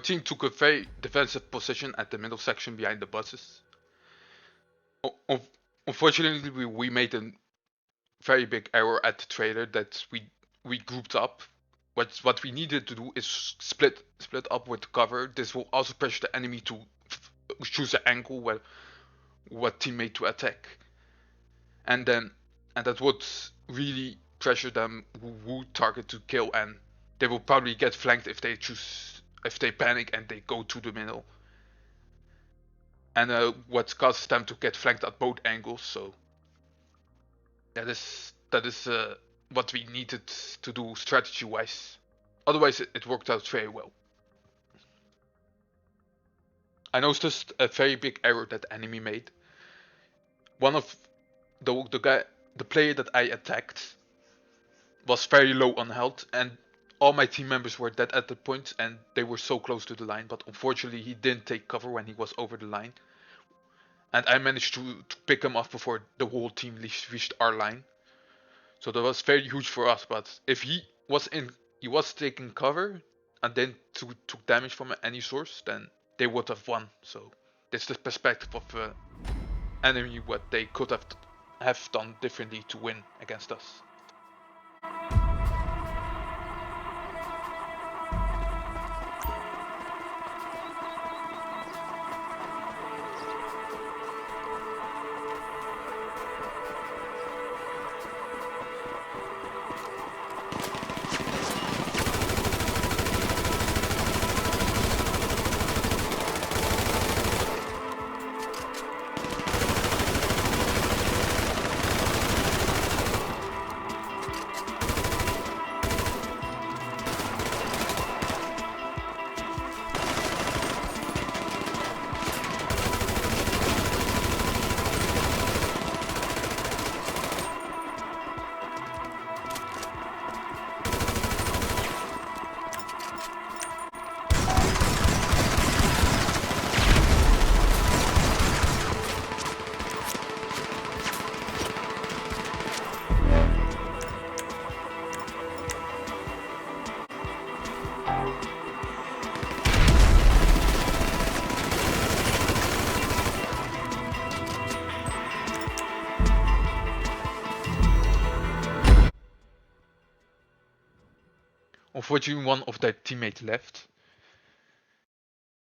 team took a very defensive position at the middle section behind the buses. Unfortunately, we made a very big error at the trailer that we grouped up. What we needed to do is split up with cover. This will also pressure the enemy to choose an angle where what teammate to attack, and that would really pressure them who target to kill, and they will probably get flanked if they panic and they go to the middle, and what causes them to get flanked at both angles. So that is what we needed to do strategy wise. Otherwise it worked out very well. I noticed a very big error that the enemy made. One of the player that I attacked was very low on health, and all my team members were dead at the point, and they were so close to the line, but unfortunately he didn't take cover when he was over the line. And I managed to pick him off before the whole team reached our line. So that was very huge for us, but if he was taking cover and then took damage from any source, then they would have won. So this is the perspective of enemy, what they could have done differently to win against us. Unfortunately, one of their teammates left.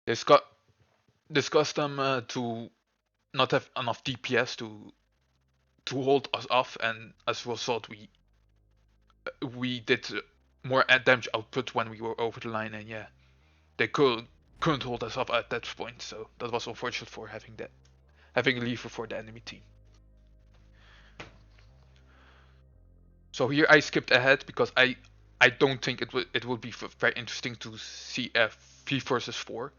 They discussed them to not have enough DPS to hold us off, and as a result, we did more damage output when we were over the line, and yeah, they couldn't hold us off at that point. So that was unfortunate for having a lever for the enemy team. So here I skipped ahead because I don't think it would be very interesting to see a 3 versus 4.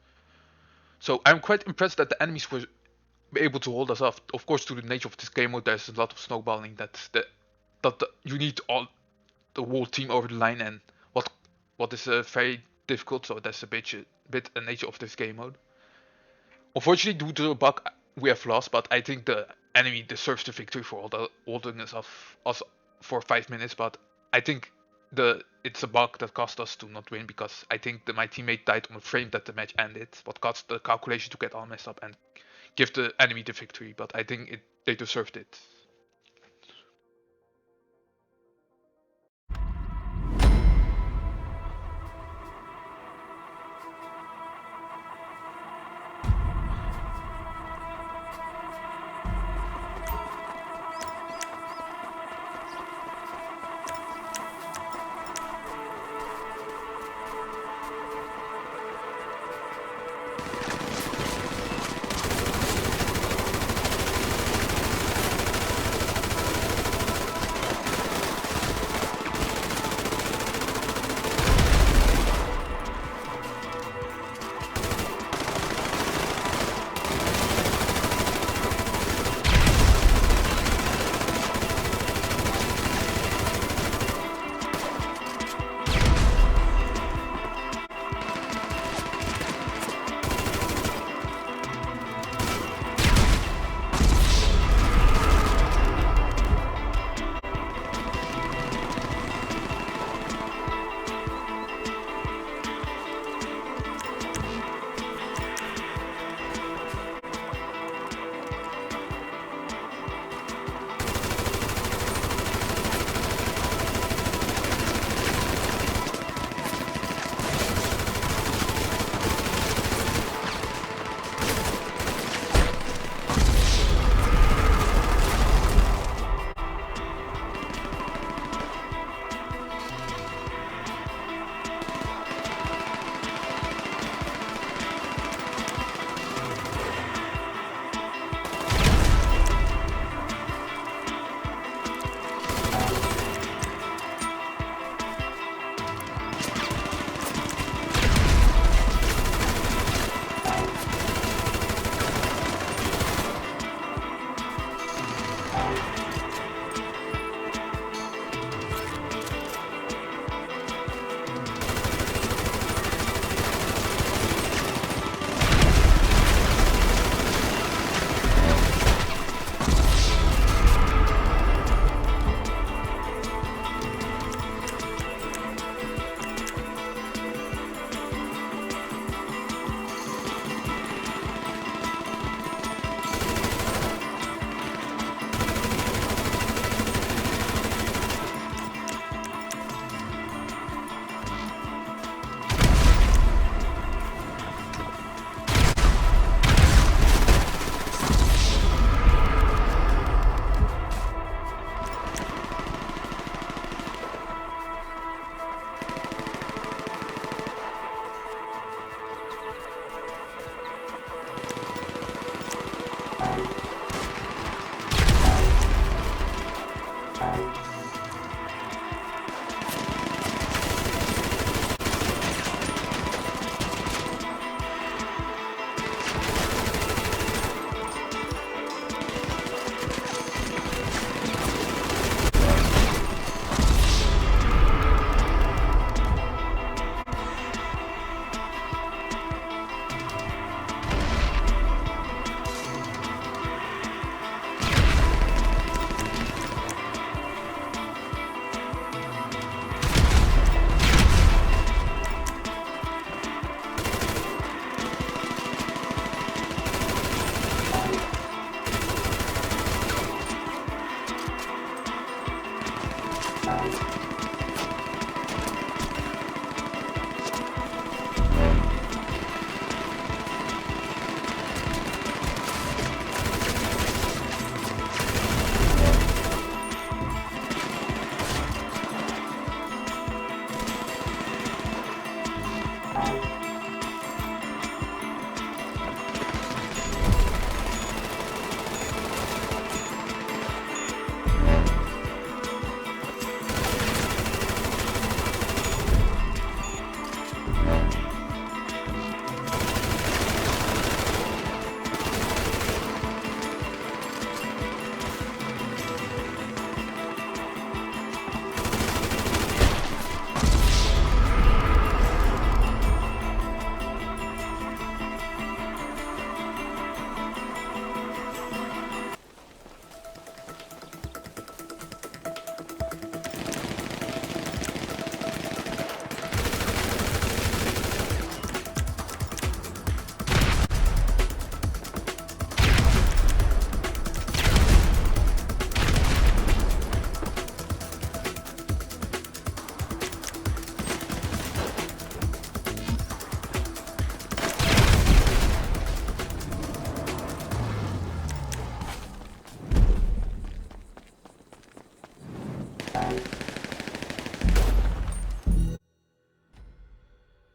So I'm quite impressed that the enemies were able to hold us off. Of course, to the nature of this game mode, there's a lot of snowballing that you need the whole team over the line, and what is very difficult. So that's a bit the nature of this game mode. Unfortunately, due to the bug, we have lost, but I think the enemy deserves the victory for holding us off for 5 minutes. But I think it's a bug that cost us to not win, because I think my teammate died on the frame that the match ended, what caused the calculation to get all messed up and give the enemy the victory. But I think they deserved it.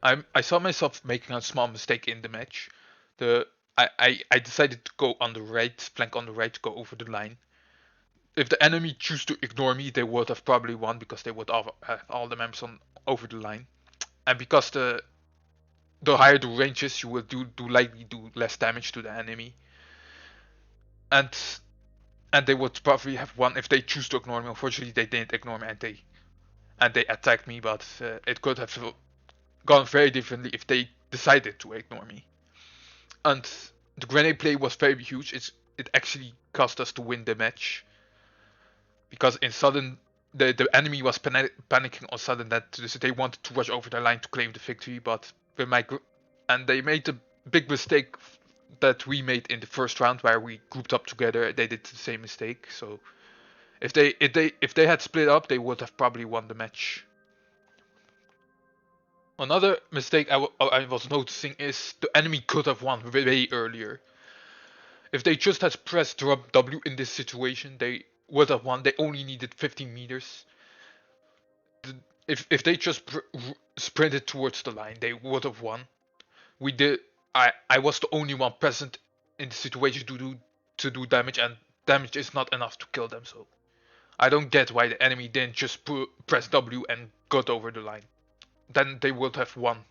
I saw myself making a small mistake in the match. I decided to go on the right flank on the right to go over the line. If the enemy choose to ignore me, they would have probably won because they would have all the members on over the line. And because the higher the range is, you will do likely do less damage to the enemy. And and they would probably have won if they choose to ignore me. Unfortunately, they didn't ignore me and they attacked me, but it could have gone very differently if they decided to ignore me. And the grenade play was very huge. It actually cost us to win the match because in sudden the enemy was panicking on sudden that so they wanted to rush over the line to claim the victory, but with and they made the big mistake that we made in the first round where we grouped up together. They did the same mistake. So if they had split up, they would have probably won the match. Another mistake I was noticing is the enemy could have won way earlier. If they just had pressed drop W in this situation, they would have won. They only needed 15 meters. If they just sprinted towards the line, they would have won. We did. I was the only one present in the situation to do damage, and damage is not enough to kill them. So I don't get why the enemy didn't just press W and got over the line. Then they would have won.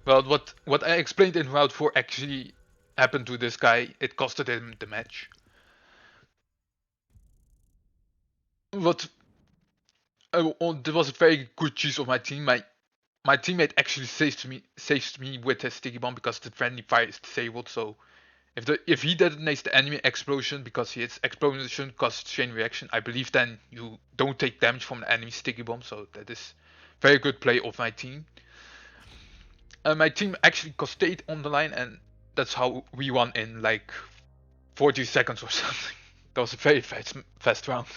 Well, what I explained in Route 4 actually happened to this guy. It costed him the match. What there was a very good choice of my team. My teammate actually saved me with his sticky bomb because the friendly fire is disabled. So if he detonates the enemy explosion because his explosion causes chain reaction, I believe then you don't take damage from the enemy sticky bomb. So that is very good play of my team. My team actually stayed on the line, and that's how we won in like 40 seconds or something. That was a very fast round.